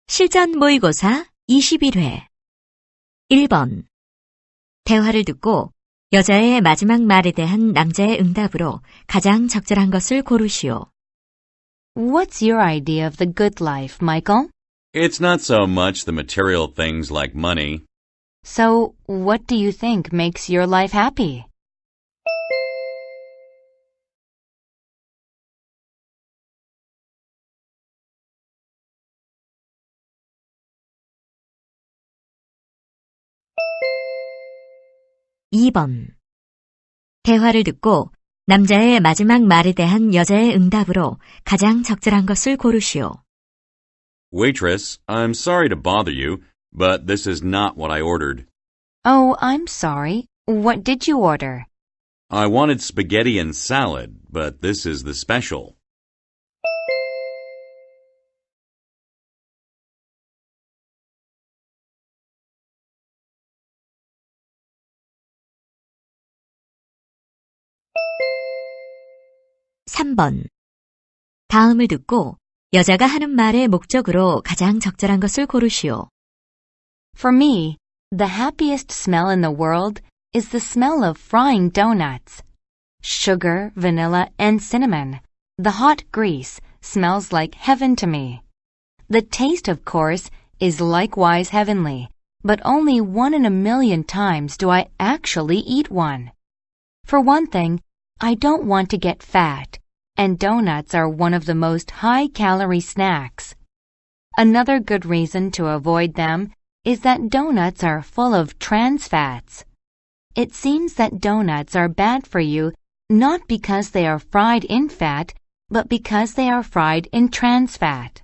실전 모의고사 21회 1번 대화를 듣고 여자의 마지막 말에 대한 남자의 응답으로 가장 적절한 것을 고르시오. What's your idea of the good life, Michael? It's not so much the material things like money. So, what do you think makes your life happy? 2번 대화를 듣고 남자의 마지막 말에 대한 여자의 응답으로 가장 적절한 것을 고르시오. Waitress, I'm sorry to bother you, but this is not what I ordered. Oh, I'm sorry. What did you order? I wanted spaghetti and salad, but this is the special. 3번 다음을 듣고 여자가 하는 말의 목적으로 가장 적절한 것을 고르시오. For me, the happiest smell in the world is the smell of frying donuts. Sugar, vanilla, and cinnamon. The hot grease smells like heaven to me. The taste, of course, is likewise heavenly, but only 1 in a million times do I actually eat one. For one thing, I don't want to get fat, and donuts are one of the most high-calorie snacks. Another good reason to avoid them is that donuts are full of trans fats. It seems that donuts are bad for you not because they are fried in fat, but because they are fried in trans fat.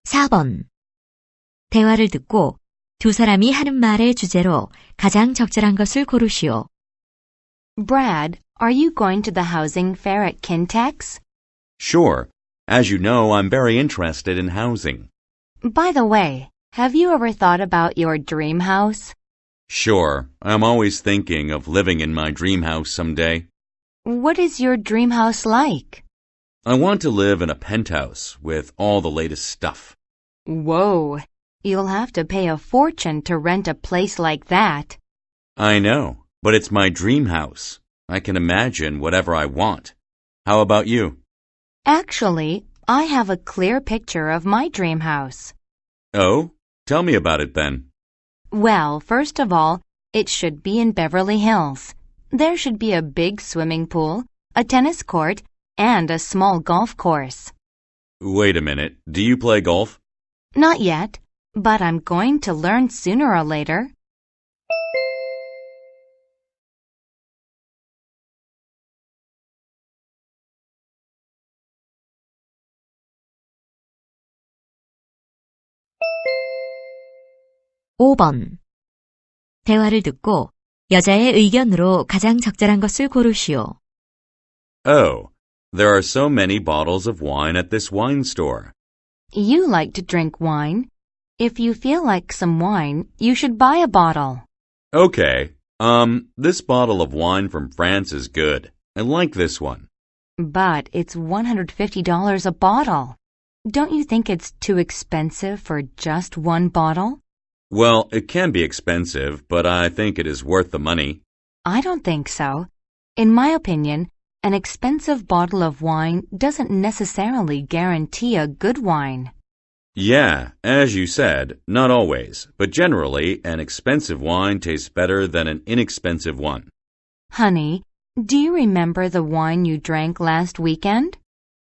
4번 대화를 듣고 두 사람이 하는 말의 주제로 가장 적절한 것을 고르시오. Brad, are you going to the housing fair at Kintex? Sure. As you know, I'm very interested in housing. By the way, have you ever thought about your dream house? Sure. I'm always thinking of living in my dream house someday. What is your dream house like? I want to live in a penthouse with all the latest stuff. Whoa, you'll have to pay a fortune to rent a place like that. I know, but it's my dream house. I can imagine whatever I want. How about you? Actually, I have a clear picture of my dream house. Oh? Tell me about it then. Well, first of all, it should be in Beverly Hills. There should be a big swimming pool, a tennis court, and a small golf course. Wait a minute. Do you play golf? Not yet, but I'm going to learn sooner or later. (5번) 대화를 듣고 여자의 의견으로 가장 적절한 것을 고르시오. Oh, there are so many bottles of wine at this wine store. You like to drink wine. If you feel like some wine, you should buy a bottle. Okay, this bottle of wine from France is good. I like this one. But it's $150 a bottle. Don't you think it's too expensive for just one bottle? Well, it can be expensive, but I think it is worth the money. I don't think so. In my opinion, an expensive bottle of wine doesn't necessarily guarantee a good wine. Yeah, as you said, not always, but generally, an expensive wine tastes better than an inexpensive one. Honey, do you remember the wine you drank last weekend?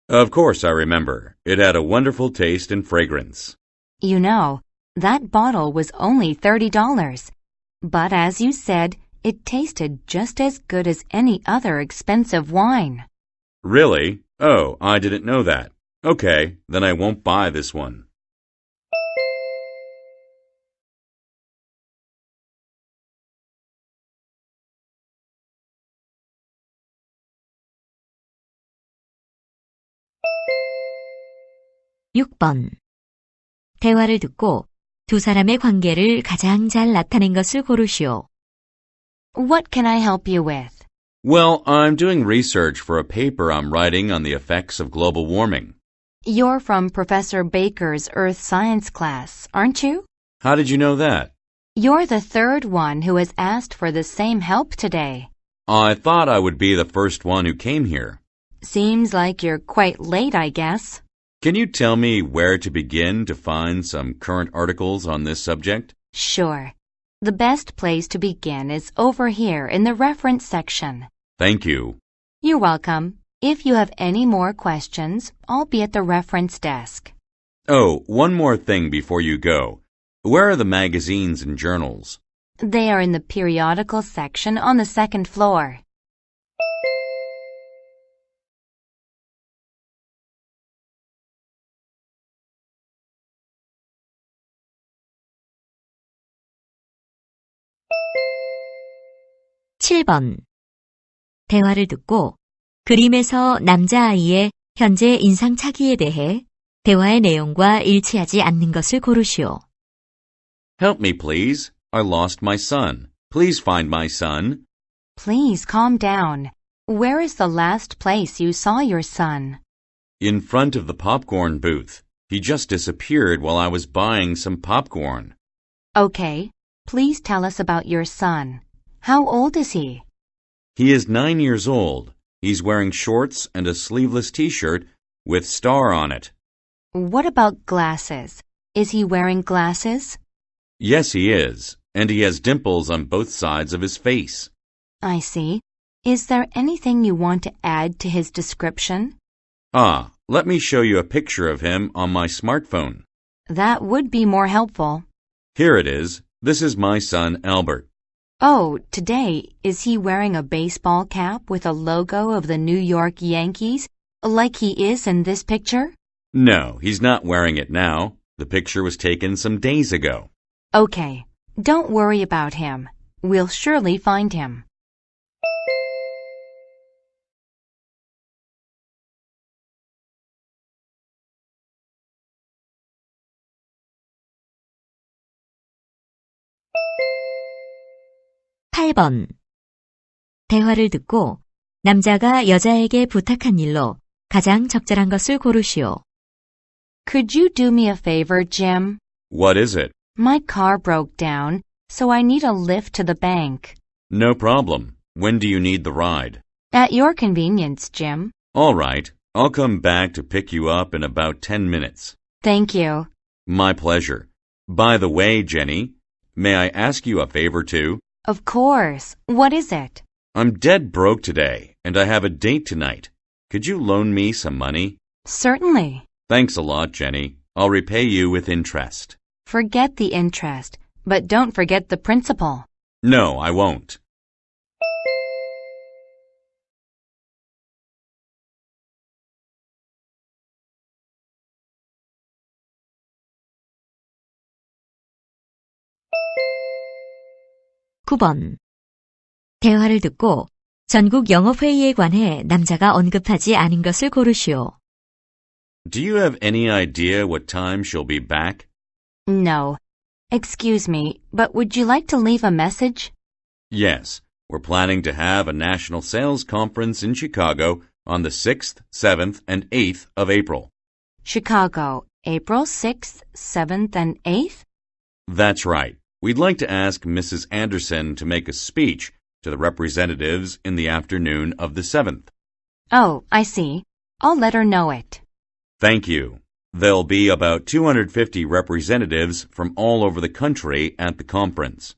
Of course I remember. It had a wonderful taste and fragrance. You know, that bottle was only $30. But as you said, it tasted just as good as any other expensive wine. Really? Oh, I didn't know that. Okay, then I won't buy this one. 6번. 대화를 듣고 두 사람의 관계를 가장 잘 나타낸 것을 고르시오. What can I help you with? Well, I'm doing research for a paper I'm writing on the effects of global warming. You're from Professor Baker's Earth Science class, aren't you? How did you know that? You're the third one who has asked for the same help today. I thought I would be the first one who came here. Seems like you're quite late, I guess. Can you tell me where to begin to find some current articles on this subject? Sure. The best place to begin is over here in the reference section. Thank you. You're welcome. If you have any more questions, I'll be at the reference desk. Oh, one more thing before you go. Where are the magazines and journals? They are in the periodical section on the second floor. (7번) 대화를 듣고 그림에서 남자아이의 현재 인상착의에 대해 대화의 내용과 일치하지 않는 것을 고르시오. Help me, please. I lost my son. Please find my son. Please calm down. Where is the last place you saw your son? In front of the popcorn booth. He just disappeared while I was buying some popcorn. Okay, please tell us about your son. How old is he? He is 9 years old. He's wearing shorts and a sleeveless t-shirt with star on it. What about glasses? Is he wearing glasses? Yes, he is. And he has dimples on both sides of his face. I see. Is there anything you want to add to his description? Ah, let me show you a picture of him on my smartphone. That would be more helpful. Here it is. This is my son, Albert. Oh, today, is he wearing a baseball cap with a logo of the New York Yankees, like he is in this picture? No, he's not wearing it now. The picture was taken some days ago. Okay, don't worry about him. We'll surely find him. (8번) 대화를 듣고 남자가 여자에게 부탁한 일로 가장 적절한 것을 고르시오. Could you do me a favor, Jim? What is it? My car broke down, so I need a lift to the bank. No problem. When do you need the ride? At your convenience, Jim. All right. I'll come back to pick you up in about 10 minutes. Thank you. My pleasure. By the way, Jenny, may I ask you a favor too? Of course. What is it? I'm dead broke today, and I have a date tonight. Could you loan me some money? Certainly. Thanks a lot, Jenny. I'll repay you with interest. Forget the interest, but don't forget the principal. No, I won't. (9번) 대화를 듣고 전국 영어회의에 관해 남자가 언급하지 않은 것을 고르시오. Do you have any idea what time she'll be back? No. Excuse me, but would you like to leave a message? Yes, we're planning to have a national sales conference in Chicago on the 6th, 7th, and 8th of April. Chicago, April 6th, 7th, and 8th? That's right. We'd like to ask Mrs. Anderson to make a speech to the representatives in the afternoon of the 7th. Oh, I see. I'll let her know it. Thank you. There'll be about 250 representatives from all over the country at the conference.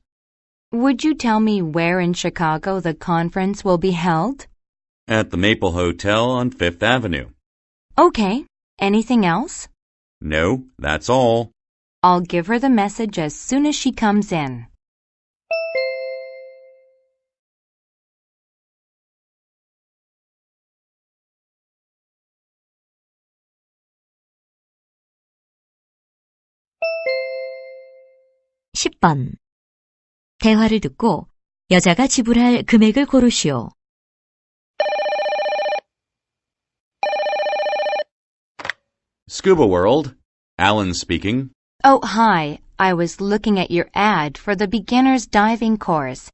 Would you tell me where in Chicago the conference will be held? At the Maple Hotel on Fifth Avenue. Okay. Anything else? No, that's all. I'll give her the message as soon as she comes in. (10번) 대화를 듣고 여자가 지불할 금액을 고르시오. Scuba World. Alan speaking. Oh, hi. I was looking at your ad for the beginner's diving course.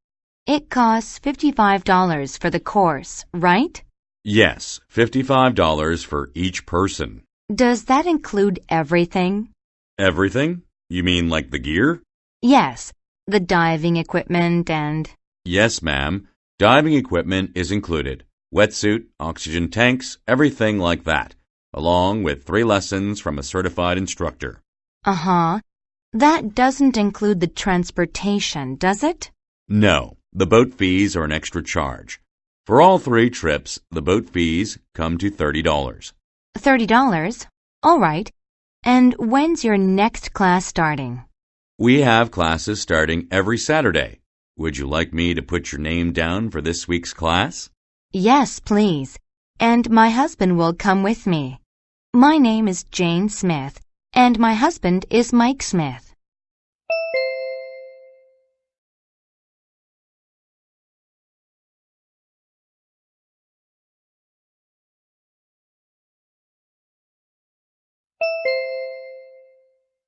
It costs $55 for the course, right? Yes, $55 for each person. Does that include everything? Everything? You mean like the gear? Yes, the diving equipment and... Yes, ma'am. Diving equipment is included. Wetsuit, oxygen tanks, everything like that, along with 3 lessons from a certified instructor. Uh-huh. That doesn't include the transportation, does it? No, the boat fees are an extra charge. For all 3 trips, the boat fees come to $30. $30? All right. And when's your next class starting? We have classes starting every Saturday. Would you like me to put your name down for this week's class? Yes, please. And my husband will come with me. My name is Jane Smith, and my husband is Mike Smith.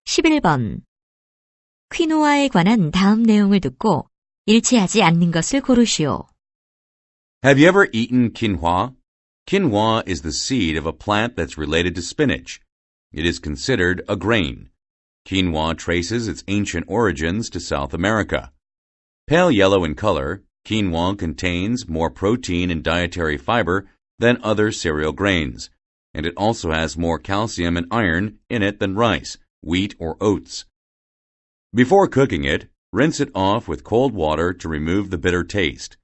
(11번) 퀴노아에 관한 다음 내용을 듣고 일치하지 않는 것을 고르시오. Have you ever eaten quinoa? Quinoa is the seed of a plant that's related to spinach. It is considered a grain. Quinoa traces its ancient origins to South America. Pale yellow in color, quinoa contains more protein and dietary fiber than other cereal grains, and it also has more calcium and iron in it than rice, wheat, or oats. Before cooking it, rinse it off with cold water to remove the bitter taste.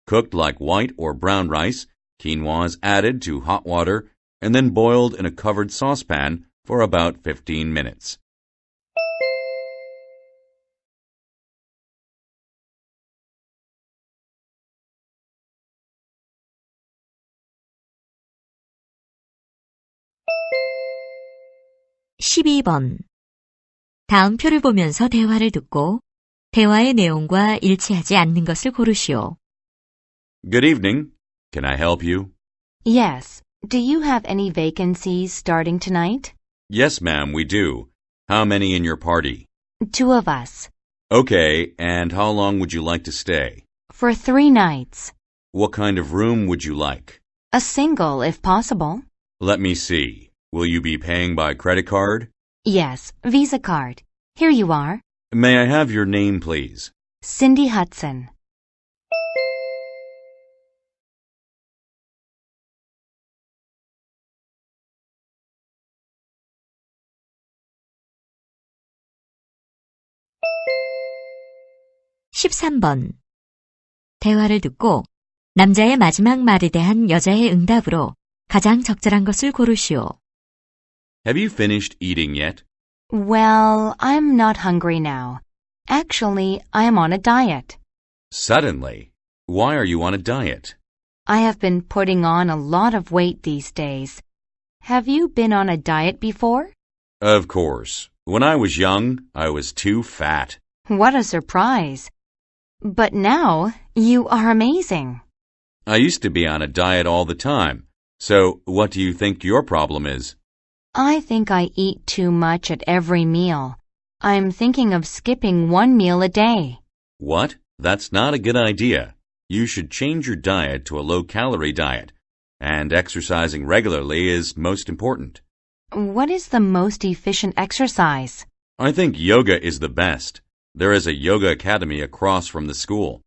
Cooked like white or brown rice, quinoa is added to hot water and then boiled in a covered saucepan for about 15 minutes. (12번) 다음 표를 보면서 대화를 듣고 대화의 내용과 일치하지 않는 것을 고르시오. Good evening. Can I help you? Yes. Do you have any vacancies starting tonight? Yes, ma'am, we do. How many in your party? 2 of us. Okay, and how long would you like to stay? For 3 nights. What kind of room would you like? A single, if possible. Let me see. Will you be paying by credit card? Yes, Visa card. Here you are. May I have your name, please? Cindy Hudson. (13번) 대화를 듣고 남자의 마지막 말에 대한 여자의 응답으로 가장 적절한 것을 고르시오. Have you finished eating yet? Well, I'm not hungry now. Actually, I'm on a diet. Suddenly. Why are you on a diet? I have been putting on a lot of weight these days. Have you been on a diet before? Of course. When I was young, I was too fat. What a surprise. But now, you are amazing. I used to be on a diet all the time. So, what do you think your problem is? I think I eat too much at every meal. I'm thinking of skipping 1 meal a day. What? That's not a good idea. You should change your diet to a low-calorie diet. And exercising regularly is most important. What is the most efficient exercise? I think yoga is the best. There is a yoga academy across from the school.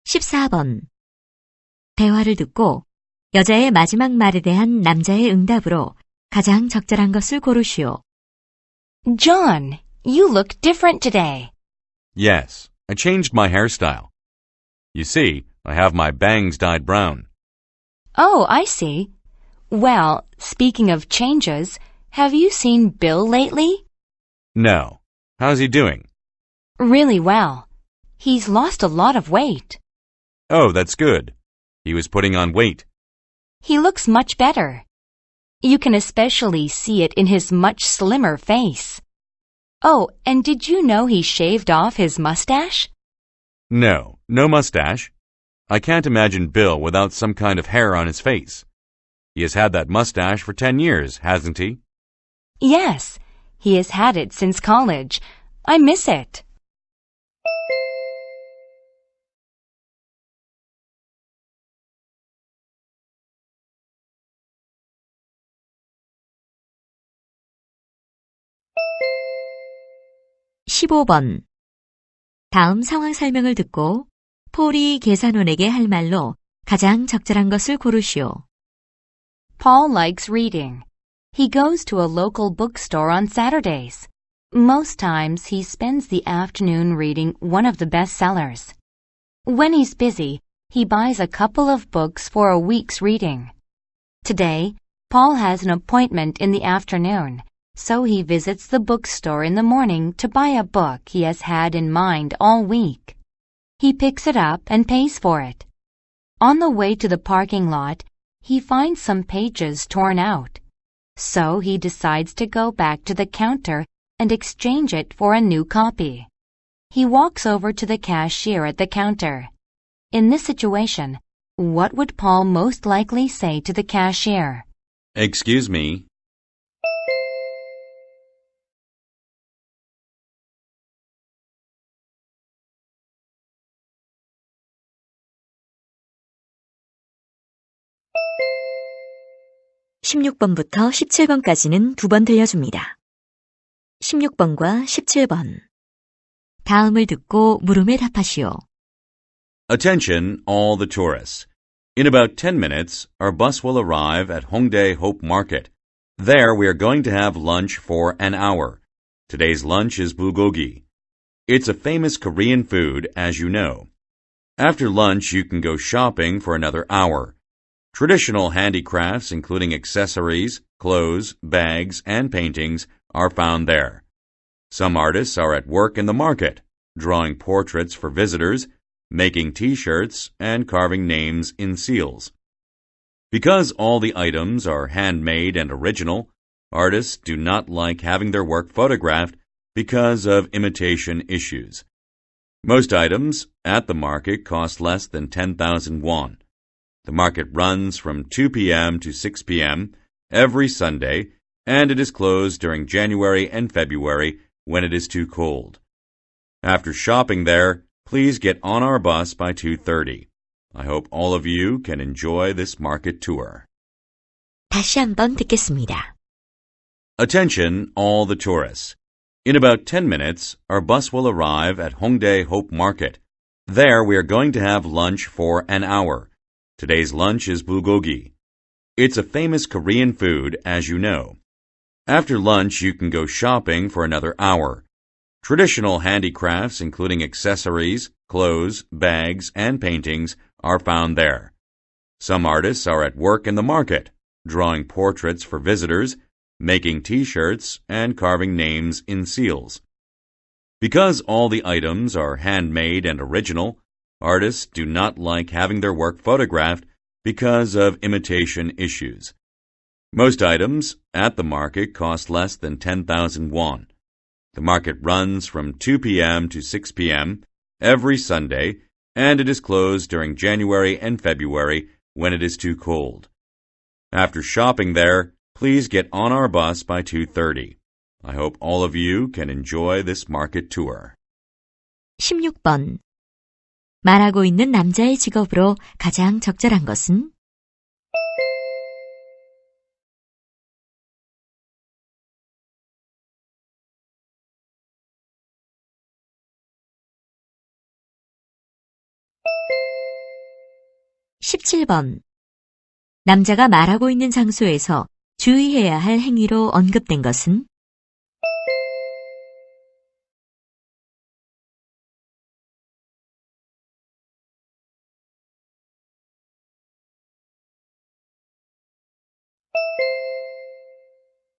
(14번) 대화를 듣고 여자의 마지막 말에 대한 남자의 응답으로 가장 적절한 것을 고르시오. John, you look different today. Yes, I changed my hairstyle. You see, I have my bangs dyed brown. Oh, I see. Well, speaking of changes, have you seen Bill lately? No. How's he doing? Really well. He's lost a lot of weight. Oh, that's good. He was putting on weight. He looks much better. You can especially see it in his much slimmer face. Oh, and did you know he shaved off his mustache? No, no mustache. I can't imagine Bill without some kind of hair on his face. He has had that mustache for 10 years, hasn't he? Yes, he has had it since college. I miss it. (15번) 다음 상황 설명을 듣고 폴이 계산원에게 할 말로 가장 적절한 것을 고르시오. Paul likes reading. He goes to a local bookstore on Saturdays. Most times he spends the afternoon reading one of the bestsellers. When he's busy, he buys a couple of books for a week's reading. Today, Paul has an appointment in the afternoon, so he visits the bookstore in the morning to buy a book he has had in mind all week. He picks it up and pays for it. On the way to the parking lot, he finds some pages torn out. So he decides to go back to the counter and exchange it for a new copy. He walks over to the cashier at the counter. In this situation, what would Paul most likely say to the cashier? Excuse me. (16번부터 17번까지는 두 번 들려줍니다. 16번과 17번 다음을 듣고 물음에 답하시오. Attention, all the tourists. In about 10 minutes, our bus will arrive at Hongdae Hope Market. There we are going to have lunch for an hour. Today's lunch is bulgogi. It's a famous Korean food, as you know. After lunch, you can go shopping for another hour. Traditional handicrafts, including accessories, clothes, bags, and paintings, are found there. Some artists are at work in the market, drawing portraits for visitors, making T-shirts, and carving names in seals. Because all the items are handmade and original, artists do not like having their work photographed because of imitation issues. Most items at the market cost less than 10,000 won. The market runs from 2 p.m. to 6 p.m. every Sunday, and it is closed during January and February when it is too cold. After shopping there, please get on our bus by 2:30. I hope all of you can enjoy this market tour. 다시 한번 듣겠습니다. Attention, all the tourists. In about 10 minutes, our bus will arrive at Hongdae Hope Market. There we are going to have lunch for an hour. Today's lunch is bulgogi. It's a famous Korean food, as you know. After lunch, you can go shopping for another hour. Traditional handicrafts, including accessories, clothes, bags, and paintings, are found there. Some artists are at work in the market, drawing portraits for visitors, making T-shirts, and carving names in seals. Because all the items are handmade and original, artists do not like having their work photographed because of imitation issues. Most items at the market cost less than 10,000 won. The market runs from 2 p.m. to 6 p.m. every Sunday, and it is closed during January and February when it is too cold. After shopping there, please get on our bus by 2:30. I hope all of you can enjoy this market tour. 16번 말하고 있는 남자의 직업으로 가장 적절한 것은? (17번) 남자가 말하고 있는 장소에서 주의해야 할 행위로 언급된 것은?